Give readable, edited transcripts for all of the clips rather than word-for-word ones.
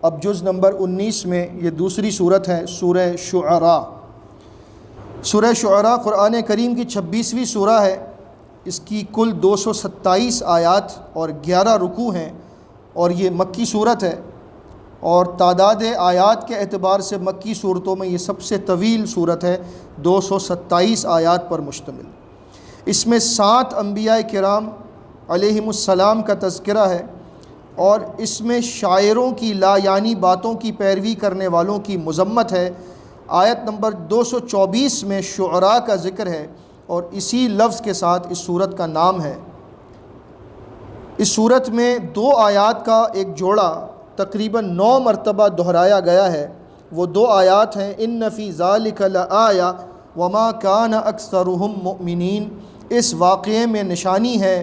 اب جز نمبر 19 میں یہ دوسری صورت ہے سورہ شعراء۔ سورہ شعراء قرآن کریم کی 26ویں سورہ ہے۔ اس کی کل 227 آیات اور 11 رکوع ہیں، اور یہ مکی صورت ہے، اور تعداد آیات کے اعتبار سے مکی صورتوں میں یہ سب سے طویل صورت ہے، 227 آیات پر مشتمل۔ اس میں 7 انبیاء کرام علیہم السلام کا تذکرہ ہے، اور اس میں شاعروں کی لا یعنی باتوں کی پیروی کرنے والوں کی مذمت ہے۔ آیت نمبر 224 میں شعراء کا ذکر ہے، اور اسی لفظ کے ساتھ اس صورت کا نام ہے۔ اس صورت میں 2 آیات کا ایک جوڑا تقریباً 9 مرتبہ دہرایا گیا ہے۔ وہ 2 آیات ہیں، ان فی ذالک لآیہ وما کان اکثرہم مؤمنین۔ اس واقعے میں نشانی ہے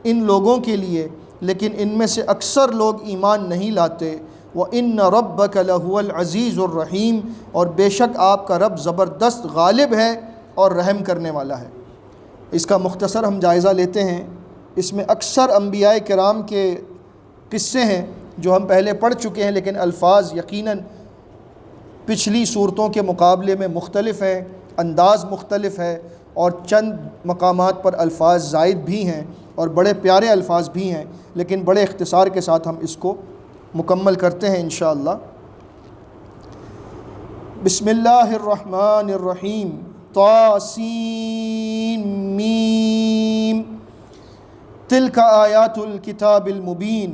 ان لوگوں کے لیے، لیکن ان میں سے اکثر لوگ ایمان نہیں لاتے۔ وَإِنَّ رَبَّكَ لَهُوَ الْعَزِيزُ الرَّحِيمُ، اور بے شک آپ کا رب زبردست غالب ہے اور رحم کرنے والا ہے۔ اس کا مختصر ہم جائزہ لیتے ہیں۔ اس میں اکثر انبیاء کرام کے قصے ہیں جو ہم پہلے پڑھ چکے ہیں، لیکن الفاظ یقیناً پچھلی صورتوں کے مقابلے میں مختلف ہیں، انداز مختلف ہے، اور چند مقامات پر الفاظ زائد بھی ہیں اور بڑے پیارے الفاظ بھی ہیں، لیکن بڑے اختصار کے ساتھ ہم اس کو مکمل کرتے ہیں انشاءاللہ۔ بسم اللہ الرحمن الرحیم۔ طاسین میم تلک آیات الکتاب المبین۔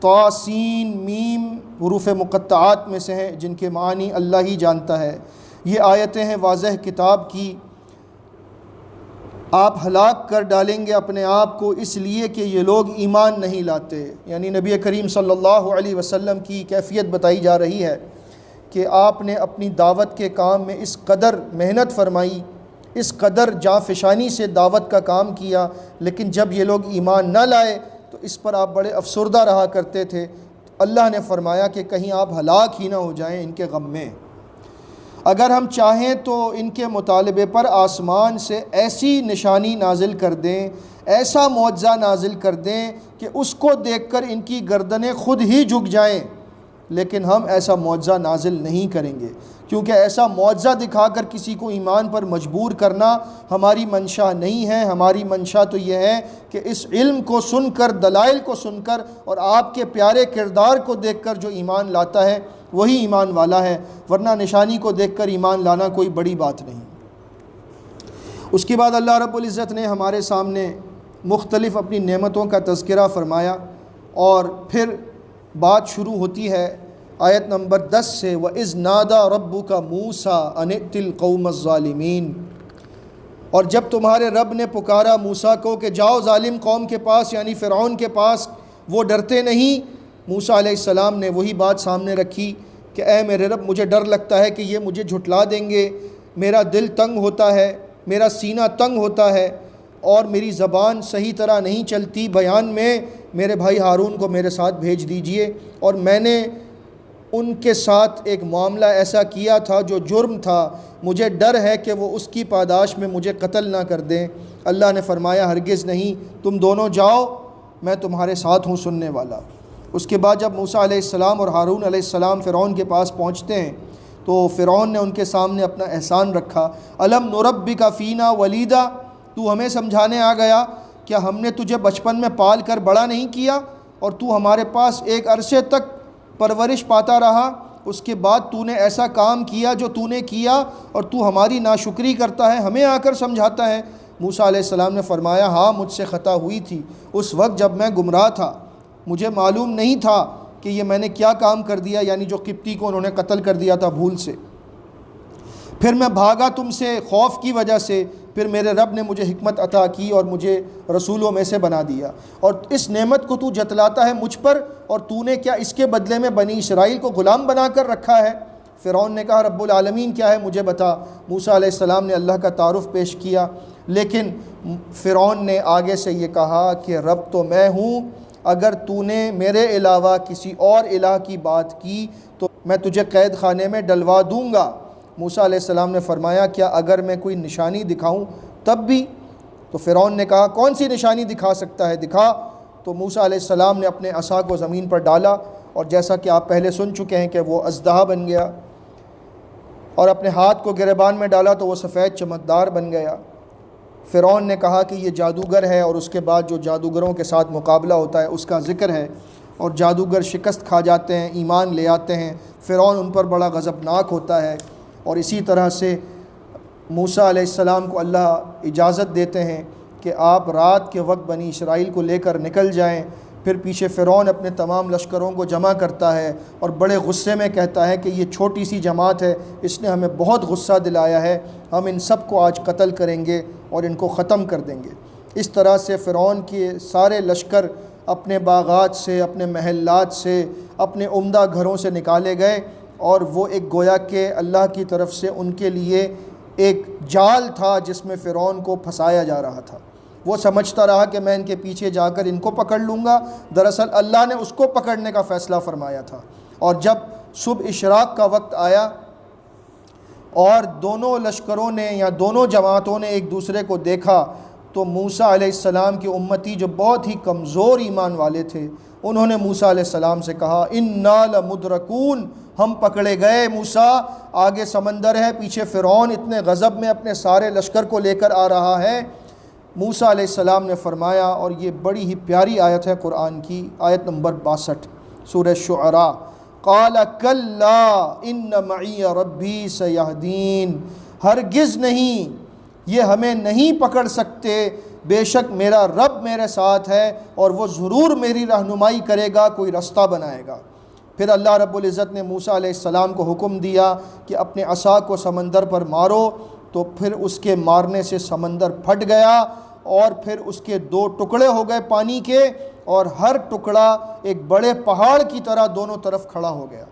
طاسین میم حروف مقطعات میں سے ہیں جن کے معنی اللہ ہی جانتا ہے۔ یہ آیتیں ہیں واضح کتاب کی۔ آپ ہلاک کر ڈالیں گے اپنے آپ کو اس لیے کہ یہ لوگ ایمان نہیں لاتے، یعنی نبی کریم صلی اللہ علیہ وسلم کی کیفیت بتائی جا رہی ہے کہ آپ نے اپنی دعوت کے کام میں اس قدر محنت فرمائی، اس قدر جانفشانی سے دعوت کا کام کیا، لیکن جب یہ لوگ ایمان نہ لائے تو اس پر آپ بڑے افسردہ رہا کرتے تھے۔ اللہ نے فرمایا کہ کہیں آپ ہلاک ہی نہ ہو جائیں ان کے غم میں۔ اگر ہم چاہیں تو ان کے مطالبے پر آسمان سے ایسی نشانی نازل کر دیں، ایسا معجزہ نازل کر دیں کہ اس کو دیکھ کر ان کی گردنیں خود ہی جھک جائیں، لیکن ہم ایسا معجزہ نازل نہیں کریں گے، کیونکہ ایسا معجزہ دکھا کر کسی کو ایمان پر مجبور کرنا ہماری منشا نہیں ہے۔ ہماری منشا تو یہ ہے کہ اس علم کو سن کر، دلائل کو سن کر اور آپ کے پیارے کردار کو دیکھ کر جو ایمان لاتا ہے وہی ایمان والا ہے، ورنہ نشانی کو دیکھ کر ایمان لانا کوئی بڑی بات نہیں۔ اس کے بعد اللہ رب العزت نے ہمارے سامنے مختلف اپنی نعمتوں کا تذکرہ فرمایا، اور پھر بات شروع ہوتی ہے آیت نمبر 10 سے، وَإِذْ نَادَى رَبُّكَ مُوسَىٰ أَنِ ائْتِ الْقَوْمَ الظَّالِمِينَ۔ اور جب تمہارے رب نے پکارا موسیٰ کو کہ جاؤ ظالم قوم کے پاس، یعنی فرعون کے پاس، وہ ڈرتے نہیں۔ موسیٰ علیہ السلام نے وہی بات سامنے رکھی کہ اے میرے رب، مجھے ڈر لگتا ہے کہ یہ مجھے جھٹلا دیں گے، میرا دل تنگ ہوتا ہے، میرا سینہ تنگ ہوتا ہے، اور میری زبان صحیح طرح نہیں چلتی بیان میں، میرے بھائی ہارون کو میرے ساتھ بھیج دیجئے۔ اور میں نے ان کے ساتھ ایک معاملہ ایسا کیا تھا جو جرم تھا، مجھے ڈر ہے کہ وہ اس کی پاداش میں مجھے قتل نہ کر دیں۔ اللہ نے فرمایا ہرگز نہیں، تم دونوں جاؤ، میں تمہارے ساتھ ہوں سننے والا۔ اس کے بعد جب موسیٰ علیہ السلام اور ہارون علیہ السلام فرعون کے پاس پہنچتے ہیں تو فرعون نے ان کے سامنے اپنا احسان رکھا۔ الم نربک فینا ولیدا، تو ہمیں سمجھانے آ گیا کیا ہم نے تجھے بچپن میں پال کر بڑا نہیں کیا، اور تو ہمارے پاس ایک عرصے تک پرورش پاتا رہا، اس کے بعد تو نے ایسا کام کیا جو تو نے کیا، اور تو ہماری ناشکری کرتا ہے، ہمیں آ کر سمجھاتا ہے۔ موسیٰ علیہ السلام نے فرمایا ہاں مجھ سے خطا ہوئی تھی، اس وقت جب میں گمراہ تھا، مجھے معلوم نہیں تھا کہ یہ میں نے کیا کام کر دیا، یعنی جو قبطی کو انہوں نے قتل کر دیا تھا بھول سے۔ پھر میں بھاگا تم سے خوف کی وجہ سے، پھر میرے رب نے مجھے حکمت عطا کی اور مجھے رسولوں میں سے بنا دیا، اور اس نعمت کو تو جتلاتا ہے مجھ پر، اور تو نے کیا اس کے بدلے میں بنی اسرائیل کو غلام بنا کر رکھا ہے؟ فرعون نے کہا رب العالمین کیا ہے مجھے بتا۔ موسیٰ علیہ السلام نے اللہ کا تعارف پیش کیا، لیکن فرعون نے آگے سے یہ کہا کہ رب تو میں ہوں، اگر تو نے میرے علاوہ کسی اور الہ کی بات کی تو میں تجھے قید خانے میں ڈلوا دوں گا۔ موسیٰ علیہ السلام نے فرمایا کیا اگر میں کوئی نشانی دکھاؤں تب بھی؟ تو فرعون نے کہا کون سی نشانی دکھا سکتا ہے، دکھا۔ تو موسیٰ علیہ السلام نے اپنے عصا کو زمین پر ڈالا اور جیسا کہ آپ پہلے سن چکے ہیں کہ وہ اژدہا بن گیا، اور اپنے ہاتھ کو گریبان میں ڈالا تو وہ سفید چمکدار بن گیا۔ فرعون نے کہا کہ یہ جادوگر ہے، اور اس کے بعد جو جادوگروں کے ساتھ مقابلہ ہوتا ہے اس کا ذکر ہے، اور جادوگر شکست کھا جاتے ہیں، ایمان لے آتے ہیں، فرعون ان پر بڑا غضبناک ہوتا ہے۔ اور اسی طرح سے موسیٰ علیہ السلام کو اللہ اجازت دیتے ہیں کہ آپ رات کے وقت بنی اسرائیل کو لے کر نکل جائیں۔ پھر پیچھے فرعون اپنے تمام لشکروں کو جمع کرتا ہے اور بڑے غصے میں کہتا ہے کہ یہ چھوٹی سی جماعت ہے، اس نے ہمیں بہت غصہ دلایا ہے، ہم ان سب کو آج قتل کریں گے اور ان کو ختم کر دیں گے۔ اس طرح سے فرعون کے سارے لشکر اپنے باغات سے، اپنے محلات سے، اپنے عمدہ گھروں سے نکالے گئے، اور وہ ایک گویا کہ اللہ کی طرف سے ان کے لیے ایک جال تھا جس میں فرعون کو پھنسایا جا رہا تھا۔ وہ سمجھتا رہا کہ میں ان کے پیچھے جا کر ان کو پکڑ لوں گا، دراصل اللہ نے اس کو پکڑنے کا فیصلہ فرمایا تھا۔ اور جب صبح اشراق کا وقت آیا اور دونوں لشکروں نے یا دونوں جماعتوں نے ایک دوسرے کو دیکھا، تو موسیٰ علیہ السلام کی امتی جو بہت ہی کمزور ایمان والے تھے، انہوں نے موسیٰ علیہ السلام سے کہا اِنَّا لَمُدْرَكُونَ، ہم پکڑے گئے موسیٰ، آگے سمندر ہے، پیچھے فرعون اتنے غضب میں اپنے سارے لشکر کو لے کر آ رہا ہے۔ موسیٰ علیہ السلام نے فرمایا، اور یہ بڑی ہی پیاری آیت ہے قرآن کی، آیت نمبر 62 سورہ شعراء، قَالَ كَلَّا إِنَّ مَعِيَ رَبِّي سَيَهْدِينِ، ہرگز نہیں، یہ ہمیں نہیں پکڑ سکتے، بے شک میرا رب میرے ساتھ ہے اور وہ ضرور میری رہنمائی کرے گا، کوئی رستہ بنائے گا۔ پھر اللہ رب العزت نے موسیٰ علیہ السلام کو حکم دیا کہ اپنے عصا کو سمندر پر مارو، تو پھر اس کے مارنے سے سمندر پھٹ گیا، اور پھر اس کے 2 ٹکڑے ہو گئے پانی کے، اور ہر ٹکڑا ایک بڑے پہاڑ کی طرح دونوں طرف کھڑا ہو گیا۔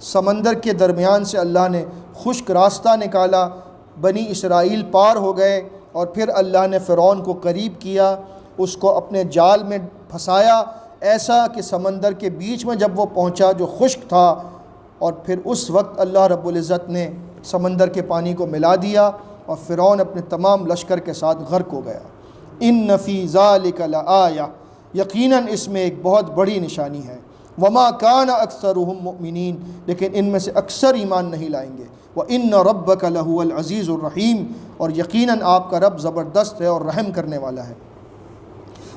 سمندر کے درمیان سے اللہ نے خشک راستہ نکالا، بنی اسرائیل پار ہو گئے، اور پھر اللہ نے فرعون کو قریب کیا، اس کو اپنے جال میں پھنسایا، ایسا کہ سمندر کے بیچ میں جب وہ پہنچا جو خشک تھا، اور پھر اس وقت اللہ رب العزت نے سمندر کے پانی کو ملا دیا، اور فرعون اپنے تمام لشکر کے ساتھ غرق ہو گیا۔ ان فی ذالک لآیہ، یقیناً اس میں ایک بہت بڑی نشانی ہے۔ وما کان اکثرهم مؤمنین، لیکن ان میں سے اکثر ایمان نہیں لائیں گے۔ وان ربک لہو العزیز الرحیم، اور یقیناً آپ کا رب زبردست ہے اور رحم کرنے والا ہے۔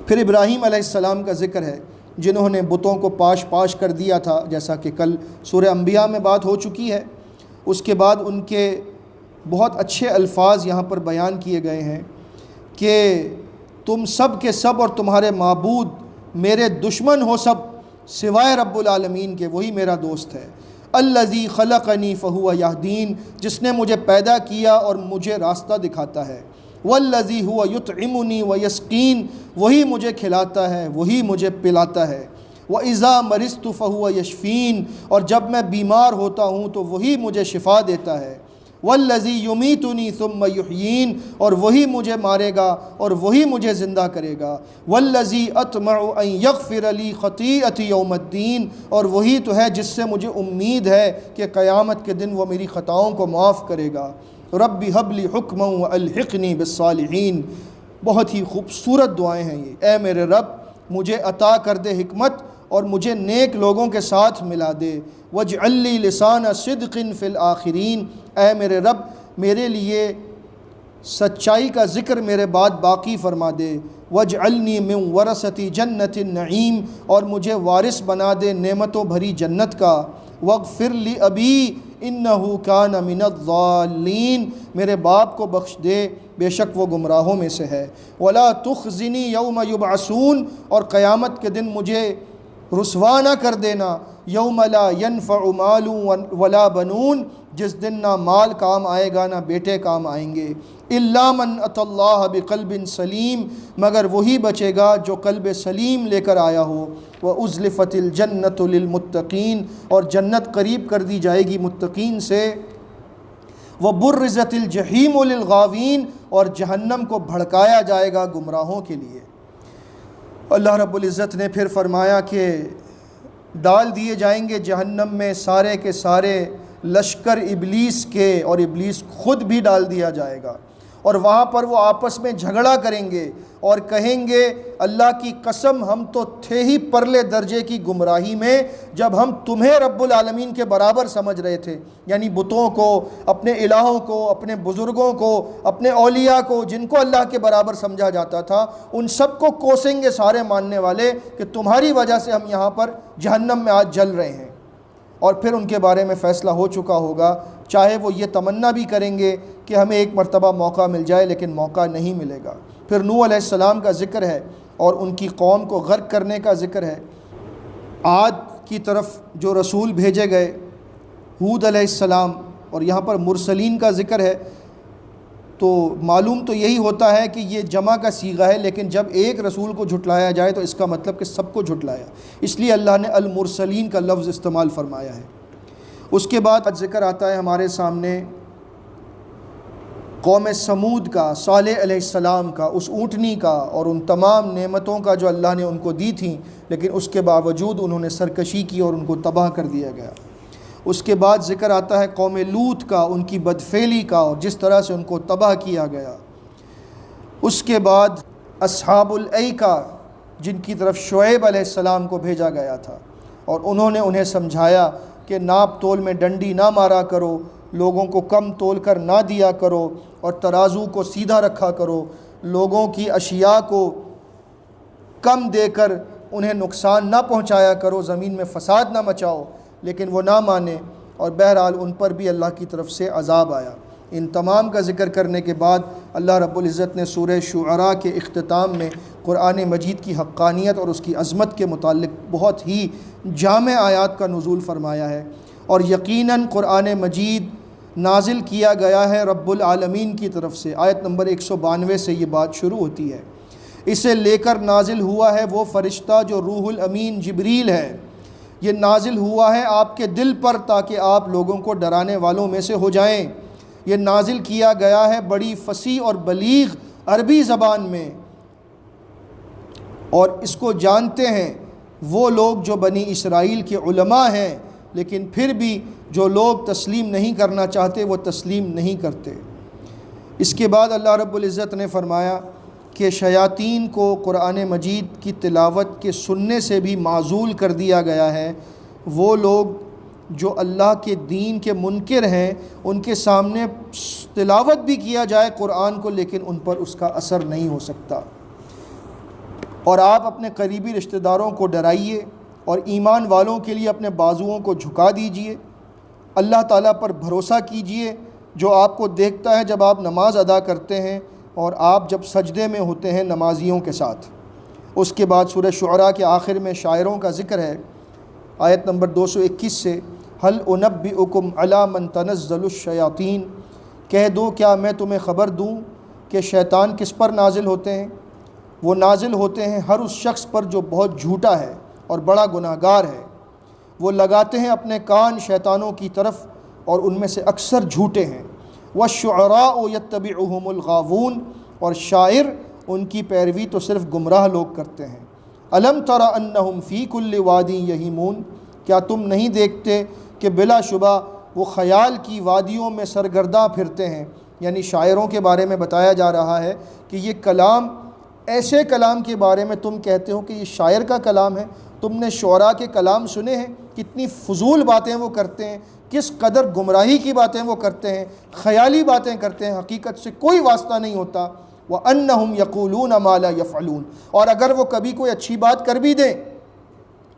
پھر ابراہیم علیہ السلام کا ذکر ہے، جنہوں نے بتوں کو پاش پاش کر دیا تھا، جیسا کہ کل سورہ انبیاء میں بات ہو چکی ہے۔ اس کے بعد ان کے بہت اچھے الفاظ یہاں پر بیان کیے گئے ہیں کہ تم سب کے سب اور تمہارے معبود میرے دشمن ہو سب، سوائے رب العالمین کے، وہی میرا دوست ہے۔ الذی خلقنی فہو یہدین، جس نے مجھے پیدا کیا اور مجھے راستہ دکھاتا ہے۔ والذی هو یطعمنی ویسقین، وہی مجھے کھلاتا ہے، وہی مجھے پلاتا ہے۔ وَإِذَا مَرِضْتُ فَهُوَ يَشْفِينِ، اور جب میں بیمار ہوتا ہوں تو وہی مجھے شفا دیتا ہے۔ وَالَّذِي يُمِيتُنِي ثُمَّ يُحْيِينِ، اور وہی مجھے مارے گا اور وہی مجھے زندہ کرے گا۔ وَالَّذِي أَطْمَعُ أَن يَغْفِرَ لِي خَطِيئَتِي يَوْمَ الدِّينِ، اور وہی تو ہے جس سے مجھے امید ہے کہ قیامت کے دن وہ میری خطاؤں کو معاف کرے گا۔ رَبِّ هَبْ لِي حُکْمًا وَأَلْحِقْنِي بِالصَّالِحِينَ، بہت ہی خوبصورت دعائیں ہیں یہ۔ اے میرے رب، مجھے عطا کر دے حکمت اور مجھے نیک لوگوں کے ساتھ ملا دے۔ وَاجْعَل لِّي لِسَانَ صِدْقٍ فِي الْآخِرِينَ، اے میرے رب میرے لیے سچائی کا ذکر میرے بعد باقی فرما دے۔ وَاجْعَلْنِي مِن وَرَثَةِ جَنَّةِ النَّعِيمِ، اور مجھے وارث بنا دے نعمتوں بھری جنت کا۔ وَاغْفِرْ لِأَبِي إِنَّهُ كَانَ مِنَ الضَّالِّينَ، میرے باپ کو بخش دے، بے شک وہ گمراہوں میں سے ہے۔ وَلَا تُخْزِنِي يَوْمَ يُبْعَثُونَ، اور قیامت کے دن مجھے رسوا نہ کر دینا۔ یوم لا ينفع مال ولا بنون، جس دن نہ مال کام آئے گا نہ بیٹے کام آئیں گے۔ الا من اتى اللہ بقلب سلیم، مگر وہی بچے گا جو قلب سلیم لے کر آیا ہو۔ وَأُزْلِفَتِ الْجَنَّةُ لِلْمُتَّقِينَ، اور جنت قریب کر دی جائے گی متقین سے۔ وَبُرِّزَتِ الْجَحِيمُ لِلْغَاوِينَ، اور جہنم کو بھڑکایا جائے گا گمراہوں کے لیے۔ اللہ رب العزت نے پھر فرمایا کہ ڈال دیے جائیں گے جہنم میں سارے کے سارے لشکر ابلیس کے، اور ابلیس خود بھی ڈال دیا جائے گا۔ اور وہاں پر وہ آپس میں جھگڑا کریں گے اور کہیں گے اللہ کی قسم ہم تو تھے ہی پرلے درجے کی گمراہی میں جب ہم تمہیں رب العالمین کے برابر سمجھ رہے تھے، یعنی بتوں کو، اپنے الہوں کو، اپنے بزرگوں کو، اپنے اولیاء کو، جن کو اللہ کے برابر سمجھا جاتا تھا، ان سب کو کوسیں گے سارے ماننے والے کہ تمہاری وجہ سے ہم یہاں پر جہنم میں آج جل رہے ہیں۔ اور پھر ان کے بارے میں فیصلہ ہو چکا ہوگا، چاہے وہ یہ تمنا بھی کریں گے کہ ہمیں ایک مرتبہ موقع مل جائے، لیکن موقع نہیں ملے گا۔ پھر نوح علیہ السلام کا ذکر ہے اور ان کی قوم کو غرق کرنے کا ذکر ہے۔ عاد کی طرف جو رسول بھیجے گئے، ہود علیہ السلام، اور یہاں پر مرسلین کا ذکر ہے، تو معلوم تو یہی ہوتا ہے کہ یہ جمع کا صیغہ ہے، لیکن جب ایک رسول کو جھٹلایا جائے تو اس کا مطلب کہ سب کو جھٹلایا، اس لیے اللہ نے المرسلین کا لفظ استعمال فرمایا ہے۔ اس کے بعد ذکر آتا ہے ہمارے سامنے قوم سمود کا، صالح علیہ السلام کا، اس اونٹنی کا اور ان تمام نعمتوں کا جو اللہ نے ان کو دی تھیں، لیکن اس کے باوجود انہوں نے سرکشی کی اور ان کو تباہ کر دیا گیا۔ اس کے بعد ذکر آتا ہے قوم لوط کا، ان کی بدفعلی کا اور جس طرح سے ان کو تباہ کیا گیا۔ اس کے بعد اصحاب الایکہ، جن کی طرف شعیب علیہ السلام کو بھیجا گیا تھا، اور انہوں نے انہیں سمجھایا کہ ناپ تول میں ڈنڈی نہ مارا کرو، لوگوں کو کم تول کر نہ دیا کرو اور ترازو کو سیدھا رکھا کرو، لوگوں کی اشیاء کو کم دے کر انہیں نقصان نہ پہنچایا کرو، زمین میں فساد نہ مچاؤ، لیکن وہ نہ مانے، اور بہرحال ان پر بھی اللہ کی طرف سے عذاب آیا۔ ان تمام کا ذکر کرنے کے بعد اللہ رب العزت نے سورہ شعراء کے اختتام میں قرآن مجید کی حقانیت اور اس کی عظمت کے متعلق بہت ہی جامع آیات کا نزول فرمایا ہے، اور یقیناً قرآن مجید نازل کیا گیا ہے رب العالمین کی طرف سے۔ آیت نمبر 192 سے یہ بات شروع ہوتی ہے۔ اسے لے کر نازل ہوا ہے وہ فرشتہ جو روح الامین جبریل ہے، یہ نازل ہوا ہے آپ کے دل پر تاکہ آپ لوگوں کو ڈرانے والوں میں سے ہو جائیں۔ یہ نازل کیا گیا ہے بڑی فصیح اور بلیغ عربی زبان میں، اور اس کو جانتے ہیں وہ لوگ جو بنی اسرائیل کے علماء ہیں، لیکن پھر بھی جو لوگ تسلیم نہیں کرنا چاہتے وہ تسلیم نہیں کرتے۔ اس کے بعد اللہ رب العزت نے فرمایا کہ شیاطین کو قرآن مجید کی تلاوت کے سننے سے بھی معزول کر دیا گیا ہے۔ وہ لوگ جو اللہ کے دین کے منکر ہیں، ان کے سامنے تلاوت بھی کیا جائے قرآن کو، لیکن ان پر اس کا اثر نہیں ہو سکتا۔ اور آپ اپنے قریبی رشتہ داروں کو ڈرائیے اور ایمان والوں کے لیے اپنے بازوؤں کو جھکا دیجئے، اللہ تعالیٰ پر بھروسہ کیجئے جو آپ کو دیکھتا ہے جب آپ نماز ادا کرتے ہیں اور آپ جب سجدے میں ہوتے ہیں نمازیوں کے ساتھ۔ اس کے بعد سورہ شعراء کے آخر میں شاعروں کا ذکر ہے، آیت نمبر 221 سے هل انبئکم علی من تنزل الشیاطین، کہہ دو کیا میں تمہیں خبر دوں کہ شیطان کس پر نازل ہوتے ہیں؟ وہ نازل ہوتے ہیں ہر اس شخص پر جو بہت جھوٹا ہے اور بڑا گناہ گار ہے۔ وہ لگاتے ہیں اپنے کان شیطانوں کی طرف اور ان میں سے اکثر جھوٹے ہیں۔ والشعراء یتبعہم الغاوون، اور شاعر ان کی پیروی تو صرف گمراہ لوگ کرتے ہیں۔ الم تر انہم فی کل وادی یہیمون، کیا تم نہیں دیکھتے کہ بلا شبہ وہ خیال کی وادیوں میں سرگرداں پھرتے ہیں؟ یعنی شاعروں کے بارے میں بتایا جا رہا ہے کہ یہ کلام، ایسے کلام کے بارے میں تم کہتے ہو کہ یہ شاعر کا کلام ہے۔ تم نے شعراء کے کلام سنے ہیں، کتنی فضول باتیں وہ کرتے ہیں، کس قدر گمراہی کی باتیں وہ کرتے ہیں، خیالی باتیں کرتے ہیں، حقیقت سے کوئی واسطہ نہیں ہوتا۔ وَأَنَّهُمْ يَقُولُونَ مَا لَا يَفْعَلُونَ، اور اگر وہ کبھی کوئی اچھی بات کر بھی دیں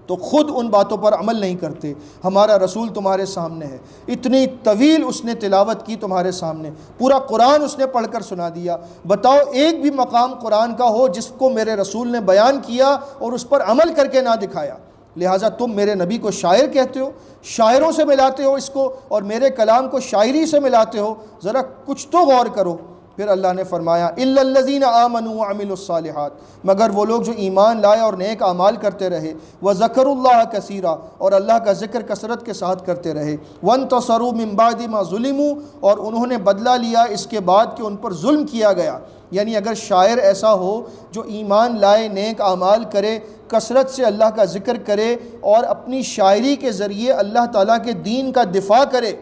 تو خود ان باتوں پر عمل نہیں کرتے۔ ہمارا رسول تمہارے سامنے ہے، اتنی طویل اس نے تلاوت کی تمہارے سامنے، پورا قرآن اس نے پڑھ کر سنا دیا۔ بتاؤ ایک بھی مقام قرآن کا ہو جس کو میرے رسول نے بیان کیا اور اس پر عمل کر کے نہ دکھایا؟ لہٰذا تم میرے نبی کو شاعر کہتے ہو، شاعروں سے ملاتے ہو اس کو، اور میرے کلام کو شاعری سے ملاتے ہو، ذرا کچھ تو غور کرو۔ پھر اللہ نے فرمایا الا الذین آمنوا وعملوا الصالحات، مگر وہ لوگ جو ایمان لائے اور نیک اعمال کرتے رہے، وذکروا اللہ کثیرا، اور اللہ کا ذکر کثرت کے ساتھ کرتے رہے، وانتصروا من بعد ما ظلموا، اور انہوں نے بدلہ لیا اس کے بعد کہ ان پر ظلم کیا گیا۔ یعنی اگر شاعر ایسا ہو جو ایمان لائے، نیک اعمال کرے، کثرت سے اللہ کا ذکر کرے اور اپنی شاعری کے ذریعے اللہ تعالیٰ کے دین کا دفاع کرے،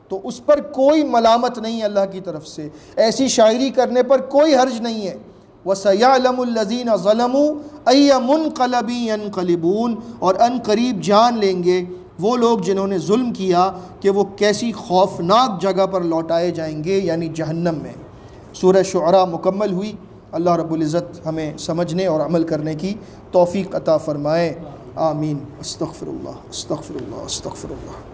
تو اس پر کوئی ملامت نہیں ہے اللہ کی طرف سے، ایسی شاعری کرنے پر کوئی حرج نہیں ہے۔ وَسَيَعْلَمُ الَّذِينَ ظَلَمُوا أَيَّ مُنْقَلَبٍ يَنْقَلِبُونَ، اور ان قریب جان لیں گے وہ لوگ جنہوں نے ظلم کیا کہ وہ کیسی خوفناک جگہ پر لوٹائے جائیں گے، یعنی جہنم میں۔ سورہ شعراء مکمل ہوئی۔ اللہ رب العزت ہمیں سمجھنے اور عمل کرنے کی توفیق عطا فرمائے، آمین۔ استغفر اللہ استغفر اللہ استغفر اللہ۔